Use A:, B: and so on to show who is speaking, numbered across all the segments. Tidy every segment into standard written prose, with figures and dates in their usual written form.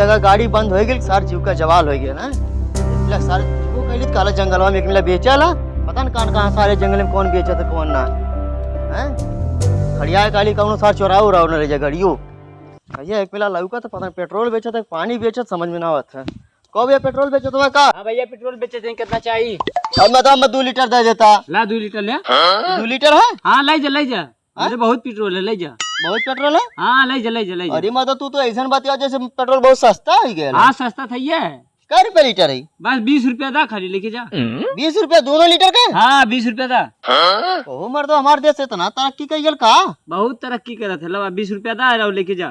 A: जगह गाड़ी बंद हो गई, सार जीव का जवाल हो गया ना। इतला सारे जीवो कहली काला जंगलवा में एक मिला बेचला, पता न कहाँ सारे जंगल में कौन बेचत है कौन ना है। खड़िया काली कौन सार चोराव उराव न रह जा गाड़ियों। भैया एक मिला लौका तो पता पेट्रोल बेचत है पानी बेचत समझ में ना आवत है। कब ये पेट्रोल बेचत हुआ का?
B: हाँ भैया पेट्रोल बेचे थे, कितना चाहिए?
A: अब मैं 2 लीटर दे देता।
B: ला 2 लीटर ले।
A: 2 लीटर है?
B: हाँ ले जा अरे बहुत पेट्रोल है, ले जा।
A: बहुत पेट्रोल है?
B: हाँ ले जा।
A: अरे मतलब तू तो ऐसा बतिया जैसे पेट्रोल बहुत सस्ता हो गया।
B: हाँ सस्ता था ये।
A: क्या रुपए लीटर है?
B: बस 20 रुपया था, खाली लेके जा।
A: 20 रुपया दोनों लीटर का?
B: हाँ 20 रुपया था।
A: ओ मर्द हमारे देश इतना तरक्की कर का?
B: बहुत तरक्की करा था। लो 20 रुपया था और लेके जा।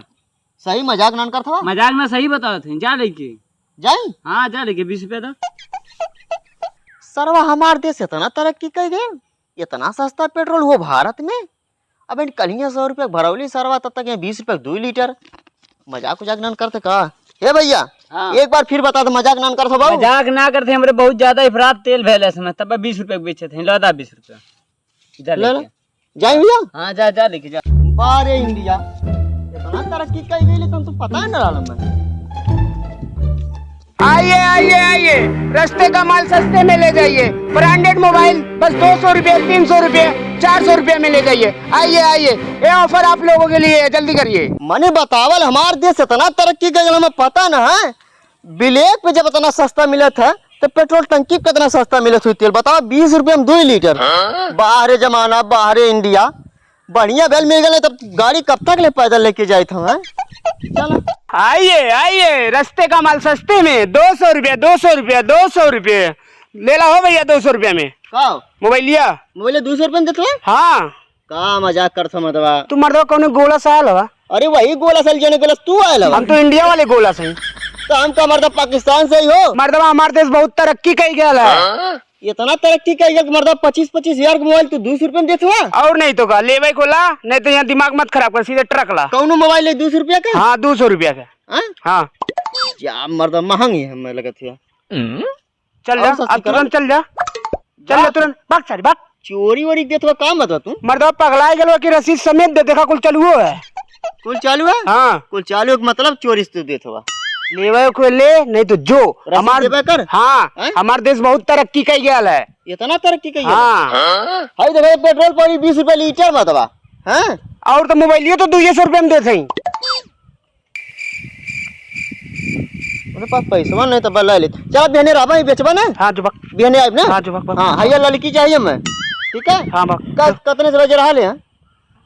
A: सही मजाक ना कर था?
B: मजाक में सही बता थे, जा लेके
A: जाई।
B: हाँ जा लेके 20 रुपया था।
A: सरवा हमारे देश इतना तरक्की कर गए, इतना सस्ता पेट्रोल हो भारत में। अब इन कलिया 100 रुपया भरौली सरवा, तब तक 20 रुपया 2 लीटर। मजाक उजाक ना करते का? हे भैया
B: हाँ।
A: एक बार फिर बता दो, मजाक ना करते बाबू?
B: मजाक ना करते, हमरे बहुत ज्यादा इफरात तेल भेले समय, तब 20 रुपया बेचे थे। लो 20 रुपया जा लेके।
A: जाए भैया?
B: हाँ जा लेके जा।
A: बारे इंडिया इतना तरक्की कर गई, लेकिन तो पता है ना मैं।
C: आइए रास्ते का माल सस्ते में ले जाइए। ब्रांडेड मोबाइल बस 200 रुपये, 300 रुपये, 400 रुपये में ले जाइए। आइए ये ऑफर आप लोगों के लिए, जल्दी करिए।
A: मने बतावल हमारे देश इतना तरक्की कर गया, हमें पता ना है। ब्लैक पे जब इतना सस्ता मिला था तो पेट्रोल टंकी कितना सस्ता मिला था तेल बताओ? 20 रुपये में 2 लीटर। बाहर जमाना, बाहर इंडिया बढ़िया बेल मिल गए, तब गाड़ी कब तक ले पैदल लेके जाए था? चलो
C: आइए रास्ते का माल सस्ते में 200 रुपये, 200 रुपये, 200 रुपये ले ला हो भैया। 200 रुपये में
A: का
C: मोबाइल लिया?
A: मोबाइल 200 रुपये में देते?
C: हाँ
A: का मजाक करता मतवा?
C: तू मर्दवा कौन गोला सा आयल हवा?
A: अरे वही गोला सल जने गोला तू आयल हवा।
C: हम तो इंडिया वाले गोला से।
A: तो हम का मर्दा पाकिस्तान से ही हो।
C: मर्दवा हमारे देश बहुत तरक्की कर गया है।
A: इतना तरक्की कर गया मर्दा 25-25 हजार का मोबाइल तू 200 रुपये में देते हुआ?
C: और नहीं तो का ले भाई खोला, नहीं तो यहाँ दिमाग मत खराब कर, सीधे ट्रक ला।
A: कौन मोबाइल है 200 रुपया का?
C: हाँ 200 रुपया का। हाँ
A: क्या मर्दा महंगी है हमें लगत है।
C: चल जा अब, तुरंत चल जा तुरंत, भाग सारी भाग।
A: चोरी वोरी देते हुआ काम बता तू?
C: मर्दवा पगला गया कि रसीद समेत दे, देखा कुल चालू है।
A: कुल चालू है?
C: हाँ
A: कुल चालू का मतलब चोरी से देते हुआ।
C: ले को ले, नहीं तो जो हमारे
A: कर।
C: हाँ हमारे देश बहुत तरक्की कर गया है।
A: इतना तरक्की कर गया?
C: हाँ
A: हाय देखो पेट्रोल पानी 20 रुपये लीटर मतवा हैं।
C: और तो मोबाइल तो 200 रुपये में देते हैं।
A: मेरे पास पैसा नहीं तो बल्ला ले चल बहने राबा ही बेचबा ना।
C: हाँ जो
A: बहने आइब ना।
C: हाँ जो
A: हाँ हैया लड़की चाहिए मैं, ठीक है?
C: हाँ
A: कितने से बजे रहा ले?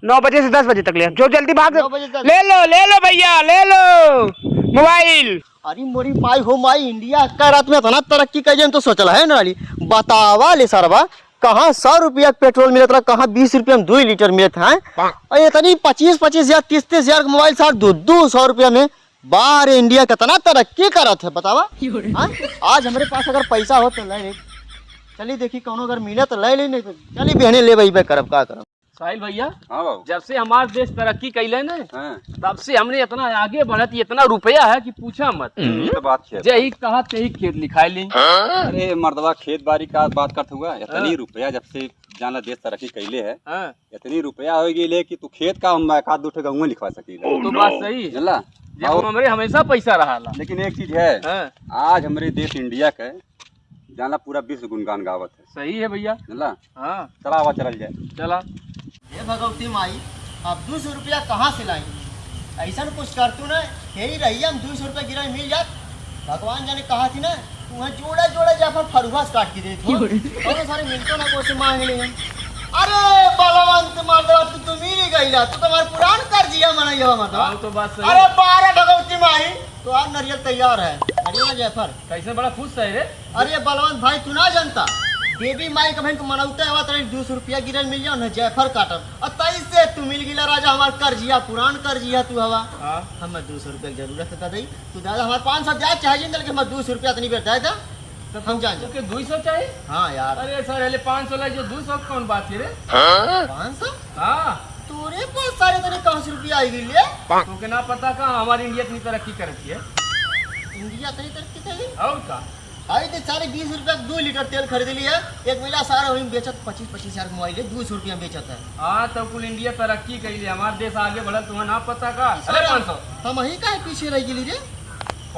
C: 9 बजे से 10 बजे तक ले, जो जल्दी भाग।
A: 9 बजे तक।
C: ले लो भैया, ले लो मोबाइल।
A: अरे मोरी माई हो माई, इंडिया का रात में इतना तरक्की कर तो सोचला है ना। बतावा ले सरवा, कहाँ 100 रुपया पेट्रोल मिलता रहा, कहाँ 20 रुपया में 2 लीटर मिलता है। और इतनी 25-25 हजार 30-30 हजार का मोबाइल सार 200 रुपया में। बाहर इंडिया कितना तरक्की करत है बतावा। आज हमारे पास अगर पैसा हो तो ले चलिए, देखी कौन अगर मिले तो ले, नहीं तो चलिए बहने ले भाई करब का करब।
B: साहिल भैया,
D: हाँ बाबू।
B: जब से हमारे देश तरक्की कैले ना,
D: हाँ।
B: तब से हमने इतना आगे बढ़त, इतना रुपया है कि पूछा मत।
D: ये तो बात है।
B: जही कहा तही खेत लिखाई ली।
D: अरे मर्दवा खेत बाड़ी का बात करते हुआ इतनी रुपया जब से जाना देश तरक्की कैले है, इतनी रुपया हो गई कि तू खेत का हम एक आध 2 गहूँ लिखवा सकी।
B: तो बात सही है।
D: चला
B: हमारे हमेशा पैसा रहा।
D: लेकिन एक चीज है, आज हमारे देश इंडिया के जाना पूरा विश्व गुणगान गावत है।
B: सही है भैया।
D: चला
B: हाँ
D: चला आवा चल जाए।
B: चला।
A: ये भगवती माई अब 200 रुपया कहाँ से लाई? ऐसा कुछ कर तू ना फेरी रही, हम 200 रुपया गिरा मिल जात। भगवान जाने कहा थी ना, तुम्हें जोड़ा जोड़ा जाफर फरुहा से काट के दे और सारे मिलतो ना को से मांग ले। अरे बलवंत मर्दवा तू मिल गईला, तू तुम्हारे पुरान कर जिया मना ये मतलब।
B: तो बात सही।
A: अरे बारे भगवती माई तो आज नारियल तैयार है। नारियल जाफर
B: कैसे बड़ा खुश है रे।
A: अरे बलवंत भाई तू ना जानता, बेबी माई का बहन को मनाते है 200 रुपया गिरल मिल जाओ ना जयफर काटब और 23 से तू मिल गिला राजा हमार कर्जिया पुरान कर्जिया तू हवा। हमें 200 रुपया की जरूरत है दादा, तू दादा हमारे 500 ब्याज चाहिए जिंदल के हमें 200 रुपया इतनी बेर दे दा तो हम जान
B: ओके 200 चाहिए।
A: हाँ यार।
B: अरे सर पहले 500 ला, जो 200 कौन बात है रे?
A: 500?
B: हाँ
A: तोरे पास सारे तने 500 रुपया आई गई ले।
B: तुमके ना पता का हमारी इंडिया इतनी तरक्की करती है।
A: इंडिया इतनी तरक्की कर गई
B: और का
A: आई तो सारे 20 रुपया 2 लीटर तेल खरीद लिया। एक मिला सारा वही बेचत 25-25 हजार मोबाइल 200 रुपया बेचत है।
B: हाँ तो कुल इंडिया तरक्की कर लिया, हमारा देश आगे बढ़ल, तुम्हें ना पता का। अरे 500
A: हम ही काहे पीछे रह गेली रे?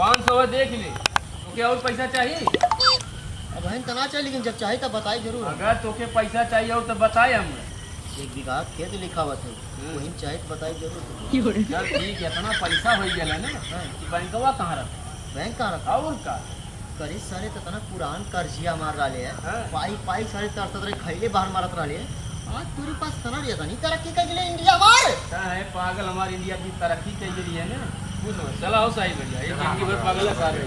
B: 500 देख ले तोके और पैसा चाहिए?
A: अब बहन तना चाहिए, लेकिन जब चाहे तब बताई जरूर।
B: अगर तोके पैसा चाहिए हो तो बताए हमें।
A: 1 बीघा खेत लिखावत है, वही चाहे तो बताई जरूर।
B: चल ठीक है, इतना पैसा हो गया ना कि बैंकवा कहाँ रखा?
A: बैंक कहाँ रखा?
B: और का
A: करी सारे तना पुरान कर्जिया मार रहे है,
B: हाँ।
A: पाई पाई सारे तरसत रहे, खैले बाहर मारत रहे। आज तेरे पास तना लिया था नहीं तरक्की कर लिए इंडिया मार।
B: क्या है पागल, हमारी इंडिया की तरक्की कर रही है ना। पूछो चला हो सही बढ़िया, ये जिंदगी भर पागल है सारे।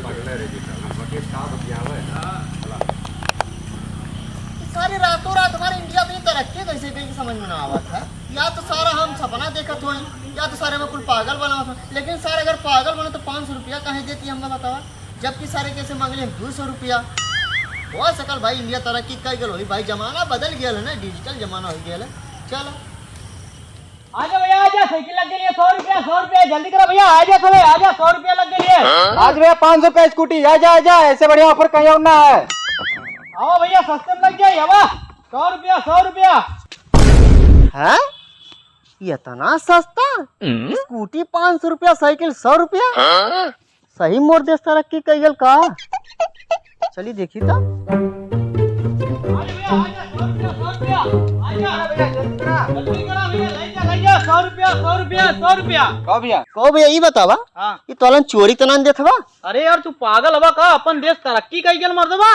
B: हाँ।
A: सारे रातों रात हमारे इंडिया की तरक्की कैसे गई समझ में ना आवत है। या तो सारा हम सपना देखत हो, या तो सारे में कुल पागल बना था। लेकिन सारे अगर पागल बने तो 500 रुपया कहे देती हमका बतावा, जबकि सारे कैसे मांगले 200 रुपया। हो सकल भाई इंडिया तरक्की कर गल हो भाई, जमाना बदल गया है ना, डिजिटल जमाना हो गया है। चलो
B: आजा भैया आजा, साइकिल लग गई है 100 रुपया 100 रुपया, जल्दी करो भैया आजा थोड़े, आजा 100 रुपया लग गई है।
C: आज भैया 500 का स्कूटी, आजा आजा, ऐसे बढ़िया ऑफर कहीं और ना है।
B: आओ भैया सस्ते में लग जाए, हवा 100 रुपया 100 रुपया।
A: है ये इतना सस्ता? स्कूटी 500 रुपया, साइकिल 100 रुपया। सही मोर देश तरक्की कर गल का। चलिए देखी तो।
B: आजा भैया आजा 100 रुपया 100 रुपया, आजा भैया जल्दी करो भैया, ले जा 100 रुपया 100 रुपया 100 रुपया।
C: कहो भैया,
A: को भैया ये बतावा,
B: हाँ।
A: ये तोलन चोरी तना देत हवा?
B: अरे यार तू पागल हवा का, अपन देश तरक्की कर गया मर्दवा।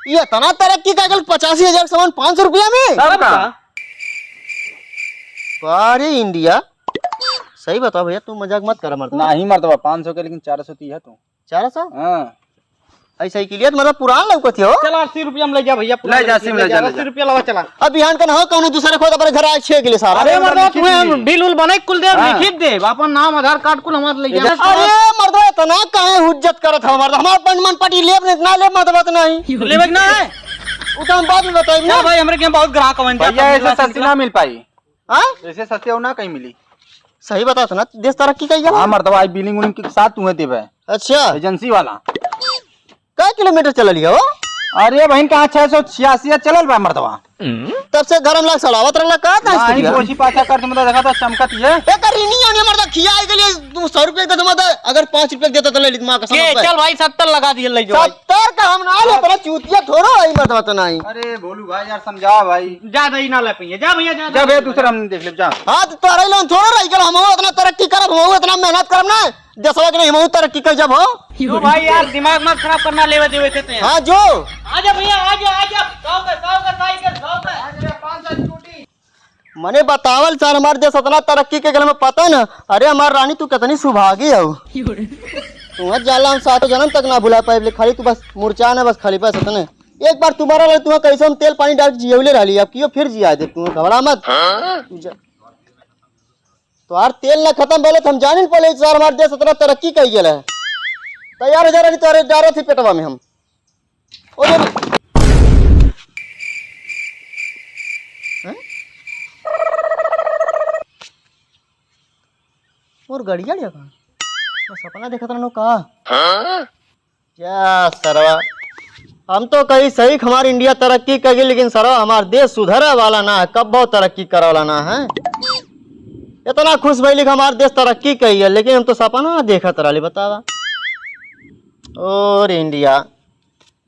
A: ये इतना तरक्की कर गल 85,000 सामान 500 रुपया में।
B: सबका
A: अरे इंडिया, सही बताओ भैया, तू मजाक मत कर मर्द।
C: नहीं मर्दबा 500 के, लेकिन 430 है तू।
A: 400
C: हाँ
A: ऐसा ही क्लियर मतलब पुरान लौकत हो।
B: चला 80 रुपया में ले जा भैया,
C: ले जा, सिम ले जा, ले जा।
B: 80 रुपया लगा चला।
A: अब बिहान का ना हो कौन दूसरे खोद अपने घर आए 6 के लिए सारा।
B: अरे मर्दवा
C: लिखित
B: तुम्हें
C: दी।
B: बिल उल बने कुल दे,
C: हाँ।
B: लिखित दे अपन नाम आधार कार्ड कुल हमारे ले जा।
A: अरे मर्दवा इतना काहे हुज्जत करत हो मर्द, हमार अपन मन पटी लेब नहीं ना लेब मर्दवा तो नहीं
B: लेवे ना है
A: वो तो हम बाद में बताएंगे
B: ना
A: ना
B: भाई, हमरे के बहुत ग्राहक हवन।
C: भैया, ऐसे सस्ती ना मिल पाई,
A: हाँ?
C: ऐसे सस्ते और ना कहीं मिली।
A: सही बता था ना, देश तरक्की कर
C: हाँ
A: गया।
C: मर्दबा, आई बिलिंग उलिंग के साथ तुम्हें देवे
A: अच्छा
C: एजेंसी वाला।
A: क्या किलोमीटर चल लिया वो?
C: अरे बहन कहाँ 686 चलल बा मर्दबा।
A: तब से घर हम लोग सड़ावत रहला का था
C: नहीं
A: इसको
C: पोछी पाछा कर तुम देखा था चमकत है।
A: एक रीनी आने मर्द खिया आई के लिए तू 100 रुपए दे मत, अगर 5 रुपए देता तो ले ली मां कसम पे।
B: चल भाई 70 लगा दिए ले जो।
A: 70 का हम ना ले, पर चूतिया थोड़ो आई मर्दवा तो नहीं।
C: अरे बोलू भाई यार, समझा भाई।
B: जा दही ना ले पिए, जा भैया जा।
C: जब ये दूसरा हम देख ले जा।
A: हाँ तो तोरा लोन थोड़ा रही गल, हम इतना तरक्की करब, हम इतना मेहनत करब ना, देशवा के नहीं हम तरक्की कर जब हो।
B: तो भाई यार दिमाग मत खराब करना, लेवे देवे कहते हैं।
A: हाँ जो
B: आजा भैया आजा आजा, 100 का साइकिल 100 का। आजा 500 स्कूटी।
A: मने बतावल सर हमारे देश इतना तरक्की के गल में पता न। अरे हमार रानी तू कितनी सुभागी हो, तू जाला हम 7 जन्म तक ना भुला पाए, खाली तू बस मुरचा ना बस खाली पैसा तने। एक बार तुम्हारा लगे तुम्हें कैसे हम तेल पानी डाल के जियवले रही, अब क्यों फिर जिया दे, तू घबरा मत। तो यार तेल ना खत्म भले तो हम जाने न पड़े सर हमारे देश इतना तरक्की कर गया है। तैयार हो जा रही तो जा रहे थे पेटवा में हम। ओ हैं? और गड़िया लिया कहाँ? बस अपना देखा था का क्या सरवा, हम तो कहीं सही हमारी इंडिया तरक्की कर गई, लेकिन सरवा हमारा देश सुधरे वाला ना है, कब बहुत तरक्की करे वाला ना है। इतना खुश भइली हमारा देश तरक्की कही है, लेकिन हम तो सपना देखत रही बतावा। और इंडिया